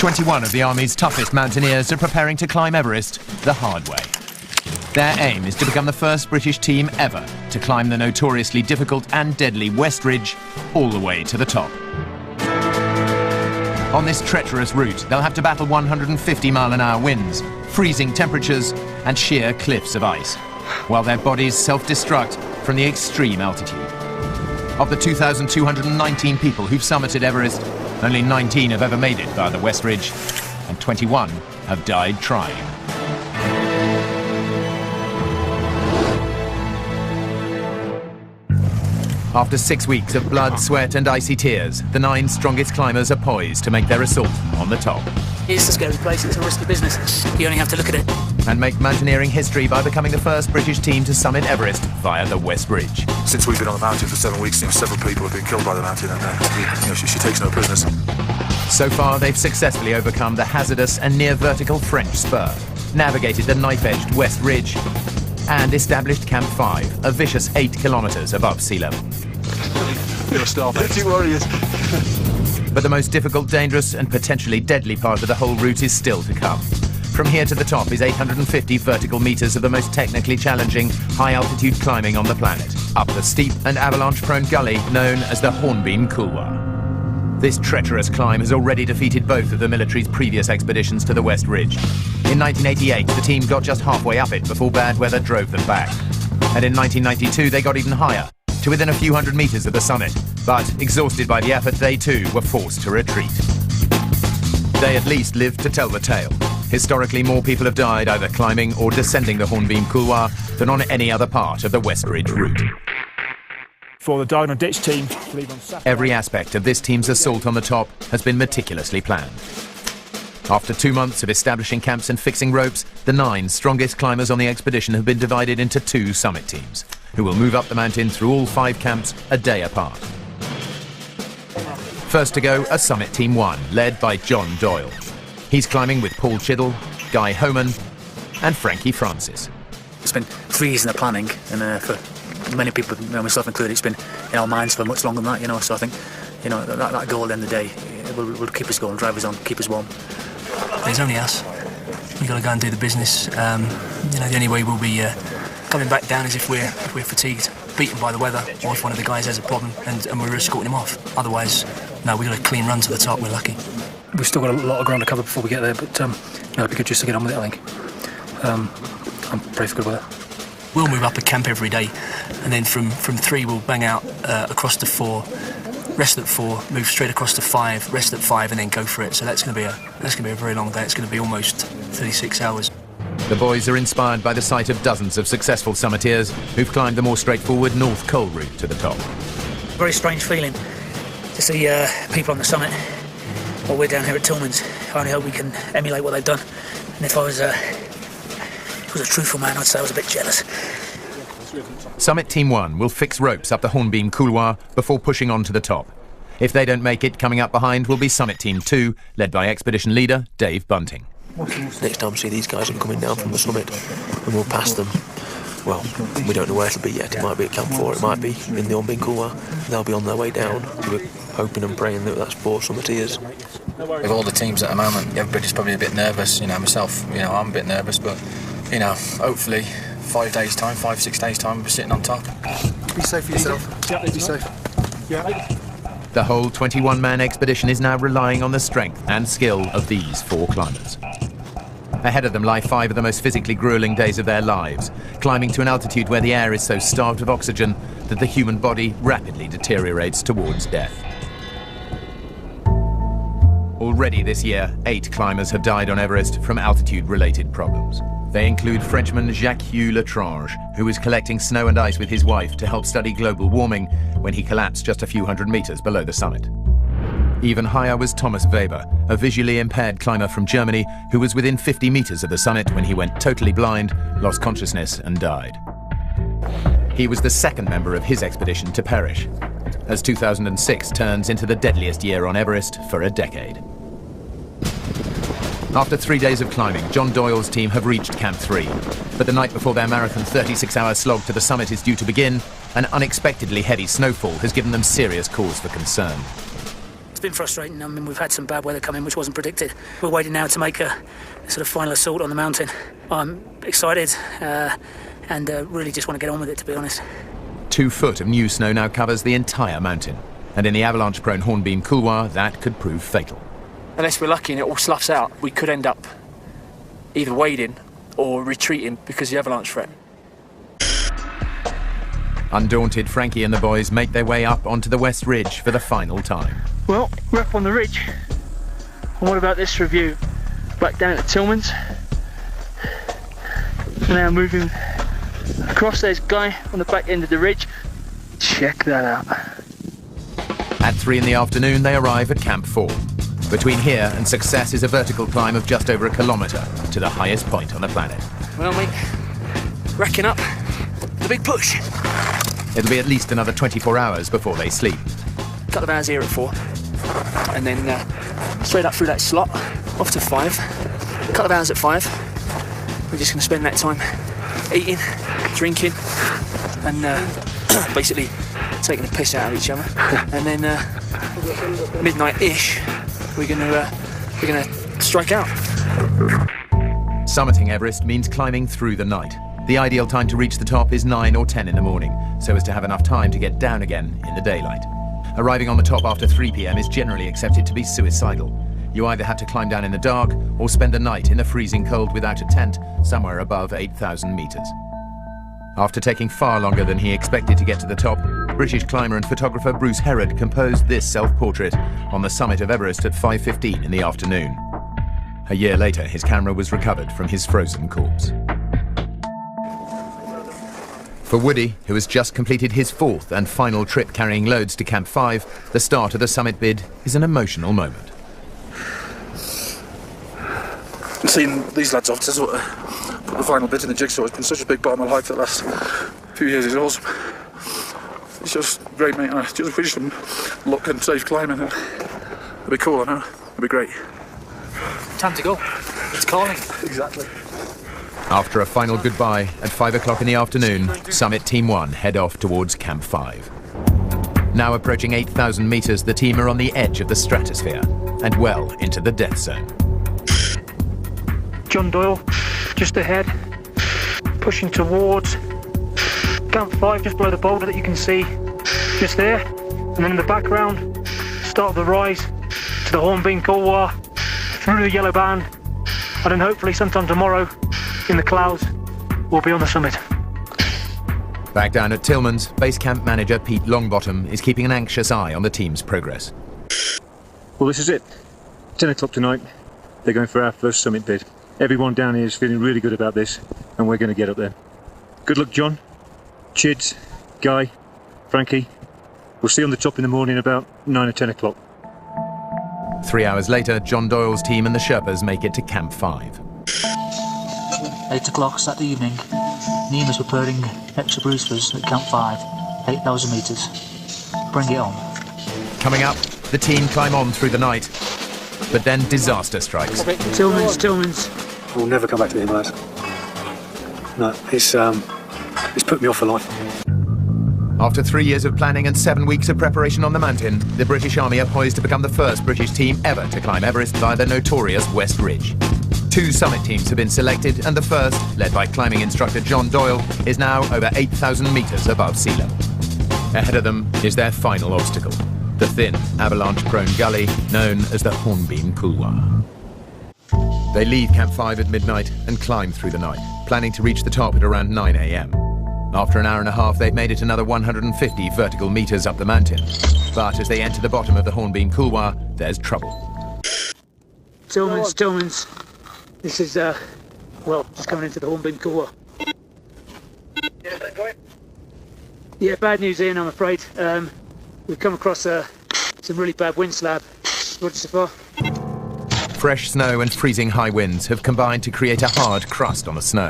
21 of the Army's toughest mountaineers are preparing to climb Everest the hard way. Their aim is to become the first British team ever to climb the notoriously difficult and deadly West Ridge all the way to the top. On this treacherous route, they'll have to battle 150-mile-an-hour winds, freezing temperatures and sheer cliffs of ice, while their bodies self-destruct from the extreme altitude. Of the 2,219 people who've summited Everest, only 19 have ever made it via the West Ridge, and 21 have died trying. After 6 weeks of blood, sweat and icy tears, the 9 strongest climbers are poised to make their assault on the top. It's a scary place, it's a risky business. You only have to look at it. And make mountaineering history by becoming the first British team to summit Everest via the West Ridge. Since we've been on the mountain for 7 weeks, several people have been killed by the mountain, and she takes no prisoners. So far, they've successfully overcome the hazardous and near-vertical French spur, navigated the knife-edged West Ridge, and established Camp 5, a vicious 8 kilometres above sea level. You're a star, mate. Two warriors. But the most difficult, dangerous and potentially deadly part of the whole route is still to come. From here to the top is 850 vertical metres of the most technically challenging, high-altitude climbing on the planet, up the steep and avalanche-prone gully known as the Hornbeam Couloir. This treacherous climb has already defeated both of the military's previous expeditions to the West Ridge. In 1988, the team got just halfway up it before bad weather drove them back. And in 1992, they got even higher, to within a few hundred metres of the summit. But, exhausted by the effort, they too were forced to retreat. They at least lived to tell the tale. Historically, more people have died either climbing or descending the Hornbeam Couloir than on any other part of the West Ridge route. For the Diagonal Ditch team, to leave on Saturday. Every aspect of this team's assault on the top has been meticulously planned. After 2 months of establishing camps and fixing ropes, the 9 strongest climbers on the expedition have been divided into 2 summit teams, who will move up the mountain through all 5 camps a day apart. First to go, a Summit Team 1, led by John Doyle. He's climbing with Paul Chiddle, Guy Homan and Frankie Francis. It's been 3 years in the planning, and for many people, myself included, it's been in our minds for much longer than that, so I think, that goal at the end of the day will keep us going, drive us on, keep us warm. There's only us. We've got to go and do the business. The only way we'll be coming back down is if we're fatigued, beaten by the weather, or if one of the guys has a problem and we're escorting him off. Otherwise, no, we've got a clean run to the top, we're lucky. We've still got a lot of ground to cover before we get there, but it'd be good just to get on with it, I think. I'm pretty good with it. We'll move up a camp every day, and then from 3 we'll bang out across to 4, rest at 4, move straight across to 5, rest at 5, and then go for it. So that's going to be a very long day. It's going to be almost 36 hours. The boys are inspired by the sight of dozens of successful summiteers who've climbed the more straightforward North Col route to the top. Very strange feeling to see people on the summit while we're down here at Tillman's. I only hope we can emulate what they've done. And if I was a truthful man, I'd say I was a bit jealous. Summit Team 1 will fix ropes up the Hornbeam Couloir before pushing on to the top. If they don't make it, coming up behind will be Summit Team 2, led by expedition leader Dave Bunting. Next time we see these guys, I'm coming down from the summit and we'll pass them. Well, we don't know where it'll be yet. It might be at Camp 4, it might be in the Hornbeam Couloir. They'll be on their way down. We're hoping and praying that that's 4 summiteers. With all the teams at the moment, everybody's probably a bit nervous. Myself, I'm a bit nervous, but hopefully 5 days time, 5-6 days time, we're sitting on top. Be safe for yourself. Yeah, be safe. Yeah. The whole 21-man expedition is now relying on the strength and skill of these 4 climbers. Ahead of them lie 5 of the most physically grueling days of their lives, climbing to an altitude where the air is so starved of oxygen that the human body rapidly deteriorates towards death. Already this year, 8 climbers have died on Everest from altitude-related problems. They include Frenchman Jacques-Hugh Letrange, who was collecting snow and ice with his wife to help study global warming when he collapsed just a few hundred meters below the summit. Even higher was Thomas Weber, a visually impaired climber from Germany who was within 50 meters of the summit when he went totally blind, lost consciousness and died. He was the second member of his expedition to perish, as 2006 turns into the deadliest year on Everest for a decade. After 3 days of climbing, John Doyle's team have reached Camp 3, but the night before their marathon 36-hour slog to the summit is due to begin, an unexpectedly heavy snowfall has given them serious cause for concern. It's been frustrating. I mean, we've had some bad weather come in, which wasn't predicted. We're waiting now to make a sort of final assault on the mountain. I'm excited and really just want to get on with it, to be honest. 2 foot of new snow now covers the entire mountain, and in the avalanche-prone Hornbeam Couloir, that could prove fatal. Unless we're lucky and it all sloughs out, we could end up either wading or retreating because of the avalanche threat. Undaunted, Frankie and the boys make their way up onto the West Ridge for the final time. Well, we're up on the ridge. And what about this review? Back down at Tillman's. Now moving across, there's Guy on the back end of the ridge. Check that out. At 3 in the afternoon, they arrive at Camp 4. Between here and success is a vertical climb of just over 1 kilometre to the highest point on the planet. Well, mate, racking up the big push. It'll be at least another 24 hours before they sleep. A couple of hours here at 4, and then straight up through that slot, off to 5. A couple of hours at 5. We're just going to spend that time eating, drinking, and basically taking the piss out of each other. And then midnight-ish, we're gonna strike out. Summiting Everest means climbing through the night. The ideal time to reach the top is 9 or 10 in the morning, so as to have enough time to get down again in the daylight. Arriving on the top after 3 p.m. is generally accepted to be suicidal. You either have to climb down in the dark or spend a night in the freezing cold without a tent somewhere above 8,000 metres. After taking far longer than he expected to get to the top, British climber and photographer Bruce Herod composed this self-portrait on the summit of Everest at 5:15 in the afternoon. A year later, his camera was recovered from his frozen corpse. For Woody, who has just completed his 4th and final trip carrying loads to Camp 5, the start of the summit bid is an emotional moment. Seeing these lads off to sort of put the final bit in the jigsaw has been such a big part of my life for the last few years. It's awesome. It's just great, mate. I just wish them luck and safe climbing. It'd be cool, I know. It'd be great. Time to go. It's calling. Exactly. After a final goodbye at 5 o'clock in the afternoon, Summit Team 1 head off towards Camp 5. Now approaching 8,000 metres, the team are on the edge of the stratosphere and well into the death zone. John Doyle, just ahead, pushing towards Camp 5, just below the boulder that you can see just there. And then in the background, start of the rise to the Hornbeam Couloir, through the yellow band, and then hopefully sometime tomorrow, in the clouds, we'll be on the summit. Back down at Tillman's, base camp manager Pete Longbottom is keeping an anxious eye on the team's progress. Well, this is it. 10 o'clock tonight, they're going for our first summit bid. Everyone down here is feeling really good about this, and we're going to get up there. Good luck, John, Chids, Guy, Frankie. We'll see you on the top in the morning about 9 or 10 o'clock. 3 hours later, John Doyle's team and the Sherpas make it to Camp 5. 8 o'clock Saturday evening. Nima's preparing extra brews at Camp 5, 8,000 metres. Bring it on. Coming up, the team climb on through the night, but then disaster strikes. Tillman's. We'll never come back to the Himalayas. No, it's put me off for life. After 3 years of planning and 7 weeks of preparation on the mountain, the British Army are poised to become the first British team ever to climb Everest via the notorious West Ridge. 2 summit teams have been selected, and the first, led by climbing instructor John Doyle, is now over 8,000 metres above sea level. Ahead of them is their final obstacle, the thin, avalanche-prone gully known as the Hornbeam Couloir. They leave Camp 5 at midnight and climb through the night, planning to reach the top at around 9 a.m. After an hour and a half, they've made it another 150 vertical metres up the mountain. But as they enter the bottom of the Hornbeam Couloir, there's trouble. Tillman's. This is, just coming into the Hornbeam Couloir. Yeah, bad news, Ian, I'm afraid. We've come across some really bad wind slab. Roger so far. Fresh snow and freezing high winds have combined to create a hard crust on the snow,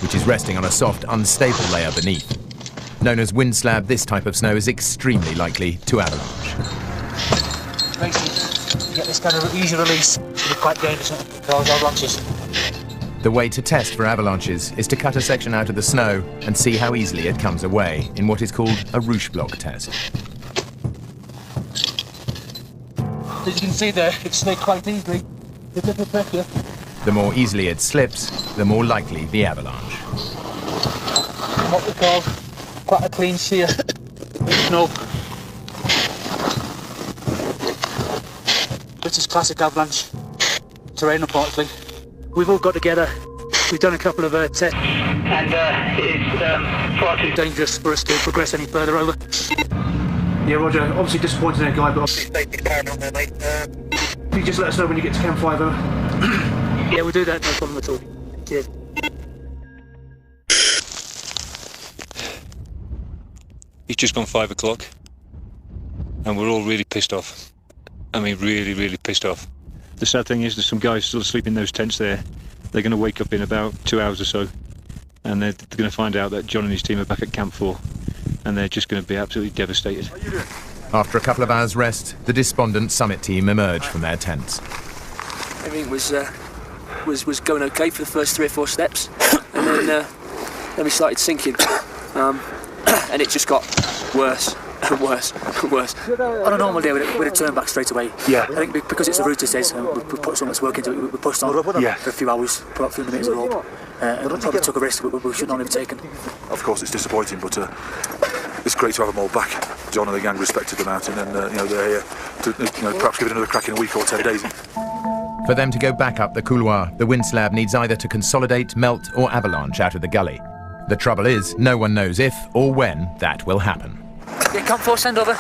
which is resting on a soft, unstable layer beneath. Known as wind slab, this type of snow is extremely likely to avalanche. Basically, get this kind of easy release, it'll be quite dangerous for those avalanches. The way to test for avalanches is to cut a section out of the snow and see how easily it comes away in what is called a Roosh block test. As you can see there, it slid quite easily. The bit of pressure. The more easily it slips, the more likely the avalanche. What we call quite a clean shear. No. This is classic avalanche terrain, unfortunately. We've all got together. We've done a couple of tests, and it's far too dangerous for us to progress any further over. Yeah, Roger. Obviously disappointed in our guy, but Safety paranoid there, mate. can you just let us know when you get to Camp 5 over? Yeah, we'll do that, no problem at all. Cheers. It's just gone 5 o'clock, and we're all really pissed off. I mean, really, really pissed off. The sad thing is there's some guys still asleep in those tents there. They're going to wake up in about 2 hours or so, and they're going to find out that John and his team are back at Camp 4, and they're just going to be absolutely devastated. After a couple of hours' rest, the despondent summit team emerged from their tents. Everything was going okay for the first 3 or 4 steps, and then we started sinking, and it just got worse and worse and worse. On a normal day, we'd have turned back straight away. Yeah. I think because it's a route, it says, we put so much work into it, we pushed on for a few hours, put up 300 metres of rope, and probably took a risk we should not have taken. Of course, it's disappointing, but it's great to have them all back. John and the gang respected the mountain, and they're here to perhaps give it another crack in a week or 10 days. For them to go back up the couloir, the wind slab needs either to consolidate, melt, or avalanche out of the gully. The trouble is, no one knows if or when that will happen. Yeah, Camp 4, send over.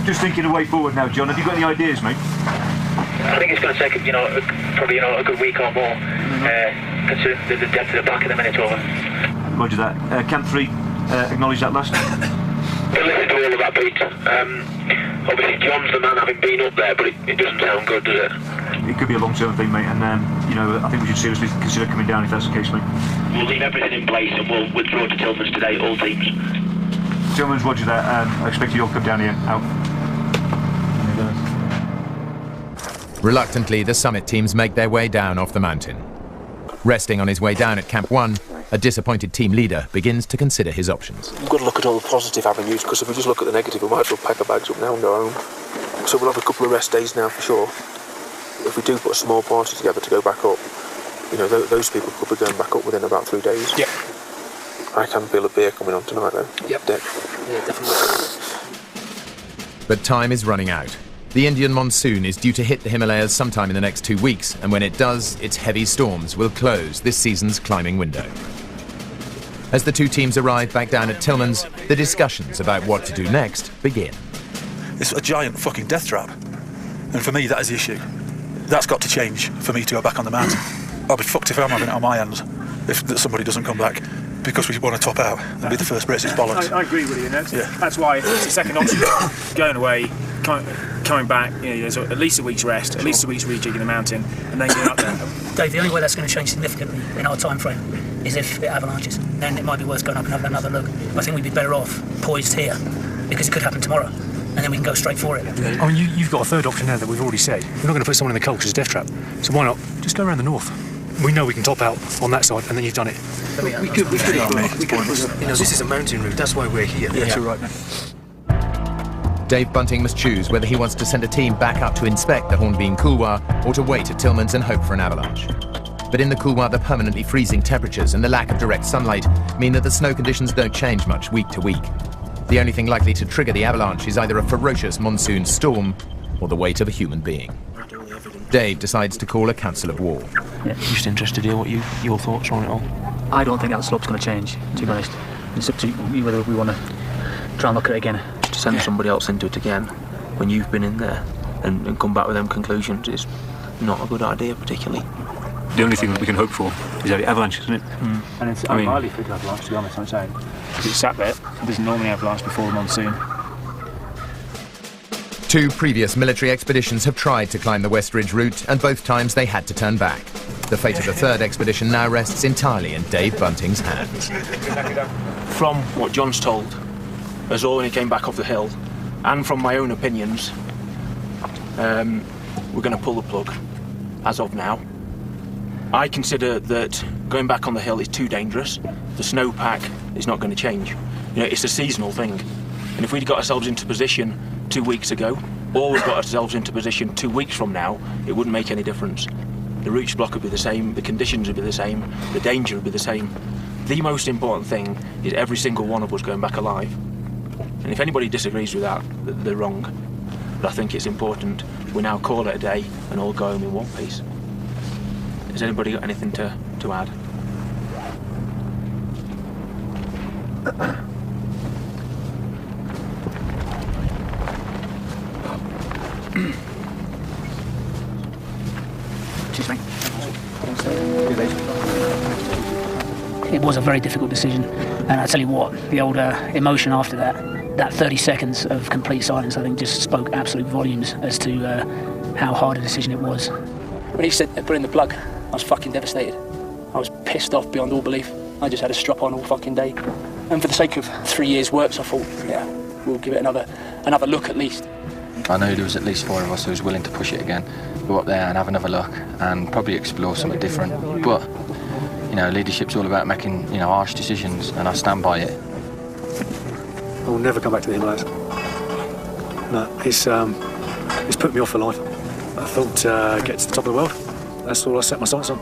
Just thinking a way forward now, John. Have you got any ideas, mate? I think it's going to take, probably a good week or more, considering the depth of the back of the Manitoba. Roger that. Camp 3, acknowledge that last. But listen to all of that, Pete. Obviously, John's the man having been up there, but it doesn't sound good, does it? It could be a long-term thing, mate, and I think we should seriously consider coming down if that's the case, mate. We'll leave everything in place and we'll withdraw to Tillman's today, all teams. Tillman's, roger that. I expect you all come down here. Out. Reluctantly, the summit teams make their way down off the mountain. Resting on his way down at Camp 1, a disappointed team leader begins to consider his options. We've got to look at all the positive avenues, because if we just look at the negative, we might as well pack our bags up now and go home. So we'll have a couple of rest days now for sure. If we do put a small party together to go back up, those people could be going back up within about 3 days. Yep. I can feel a beer coming on tonight though. Yep. Dick. Yeah, definitely. But time is running out. The Indian monsoon is due to hit the Himalayas sometime in the next 2 weeks, and when it does, its heavy storms will close this season's climbing window. As the two teams arrive back down at Tillman's, the discussions about what to do next begin. It's a giant fucking death trap, and for me that is the issue. That's got to change for me to go back on the mountain. I'll be fucked if I'm having it on my hands if somebody doesn't come back, because we want to top out and be the first Brits. It's bollocks. I agree with you, and that's why it's the second option. Going away, coming back, there's at least a week's rest, at least a week's rejigging the mountain, and then going up there. Dave, the only way that's going to change significantly in our time frame is if it avalanches. Then it might be worth going up and having another look. I think we'd be better off poised here, because it could happen tomorrow, and then we can go straight for it. I mean, you've got a third option there that we've already said. We're not going to put someone in the cold because it's a death trap. So why not just go around the north? We know we can top out on that side, and then you've done it. We could. This is a mountain route. That's why we're here. Yeah, you're right. Dave Bunting must choose whether he wants to send a team back up to inspect the Hornbeam couloir or to wait at Tillman's and hope for an avalanche. But in the couloir, the permanently freezing temperatures and the lack of direct sunlight mean that the snow conditions don't change much week to week. The only thing likely to trigger the avalanche is either a ferocious monsoon storm or the weight of a human being. Dave decides to call a council of war. Yeah. Just interested to hear what your thoughts are on it all. I don't think that slope's going to change, to be honest. It's up to you whether we want to try and look at it again. To send somebody else into it again when you've been in there and come back with them conclusions is not a good idea particularly. The only thing that we can hope for is that it avalanches, isn't it? And it's unlikely for it to avalanche, to be honest, I'm saying. Because it's sat there, it doesn't normally avalanche before the monsoon. 2 previous military expeditions have tried to climb the West Ridge route, and both times they had to turn back. The fate of the 3rd expedition now rests entirely in Dave Bunting's hands. From what John's told us all when he came back off the hill, and from my own opinions, we're going to pull the plug as of now. I consider that going back on the hill is too dangerous. The snowpack is not going to change. It's a seasonal thing. And if we'd got ourselves into position 2 weeks ago, or we've got ourselves into position 2 weeks from now, it wouldn't make any difference. The routes block would be the same, the conditions would be the same, the danger would be the same. The most important thing is every single one of us going back alive. And if anybody disagrees with that, they're wrong. But I think it's important we now call it a day and all go home in one piece. Has anybody got anything to add? Excuse me. It was a very difficult decision, and I tell you what, the old emotion after that 30 seconds of complete silence, I think just spoke absolute volumes as to how hard a decision it was. When he said put in the plug, I was fucking devastated. I was pissed off beyond all belief. I just had a strap on all fucking day. And for the sake of 3 years' works, I thought, yeah, we'll give it another look at least. I know there was at least 4 of us who was willing to push it again, go up there and have another look and probably explore something different. But, you know, leadership's all about making, you know, harsh decisions, and I stand by it. I will never come back to the Himalayas. No, it's put me off for life. I thought get to the top of the world. That's all I set my sights on.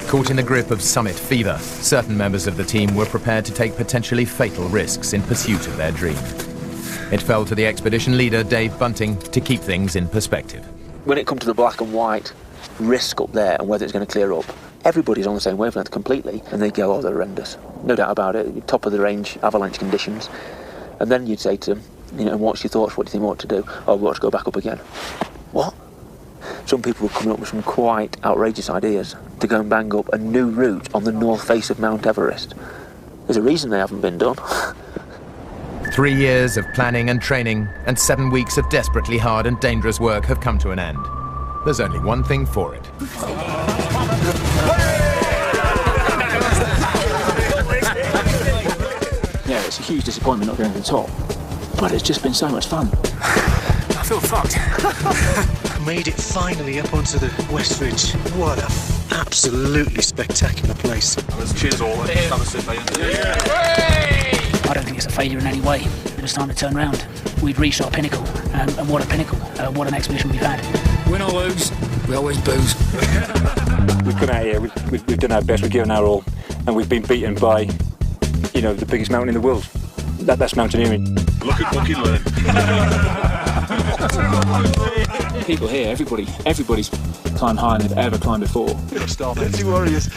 Caught in the grip of summit fever, certain members of the team were prepared to take potentially fatal risks in pursuit of their dream. It fell to the expedition leader, Dave Bunting, to keep things in perspective. When it comes to the black and white risk up there and whether it's going to clear up, everybody's on the same wavelength completely, and they go, oh, they're horrendous. No doubt about it, top of the range, avalanche conditions. And then you'd say to them, you know, what's your thoughts, what do you think we ought to do? Oh, we ought to go back up again. What? Some people were coming up with some quite outrageous ideas to go and bang up a new route on the north face of Mount Everest. There's a reason they haven't been done. 3 years of planning and training and 7 weeks of desperately hard and dangerous work have come to an end. There's only one thing for it. Yeah, it's a huge disappointment not going to the top, but it's just been so much fun. I feel fucked. Made it finally up onto the West Ridge. What a absolutely spectacular place. Cheers all. I don't think it's a failure in any way. It was time to turn around. We'd reached our pinnacle, and what a pinnacle. What an expedition we've had. Win or lose, we always booze. We've come out here, we've done our best, we've given our all, and we've been beaten by, you know, the biggest mountain in the world. That's mountaineering. Look at Bucky learn. People here, everybody's climbed higher than they've ever climbed before. Warriors.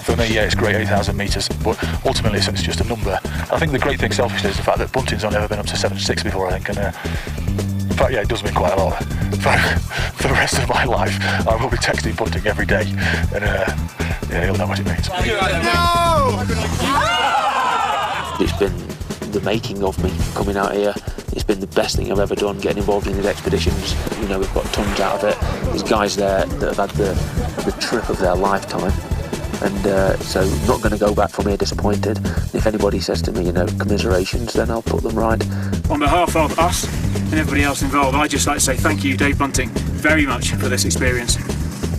For me, yeah, it's great, 8,000 metres, but ultimately it's just a number. I think the great thing selfishly is the fact that Bunting's only ever been up to 76 before, I think, and in fact, yeah, it does mean quite a lot. For the rest of my life, I will be texting Bunting every day, and yeah, he'll know what it means. It's been the making of me coming out here. It's been the best thing I've ever done, getting involved in these expeditions. You know, we've got tons out of it. There's guys there that have had the trip of their lifetime. And so not going to go back from here disappointed. If anybody says to me, you know, commiserations, then I'll put them right. On behalf of us and everybody else involved, I'd just like to say thank you, Dave Bunting, very much for this experience.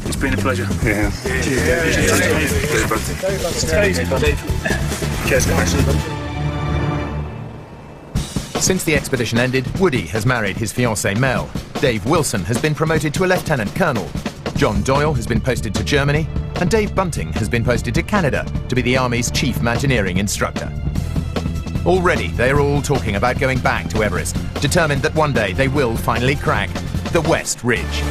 It's been a pleasure. Yeah. Cheers, Dave Bunting. Dave Bunting. Cheers, guys. Since the expedition ended, Woody has married his fiancée Mel. Dave Wilson has been promoted to a lieutenant colonel. John Doyle has been posted to Germany, and Dave Bunting has been posted to Canada to be the Army's chief mountaineering instructor. Already, they are all talking about going back to Everest, determined that one day they will finally crack the West Ridge.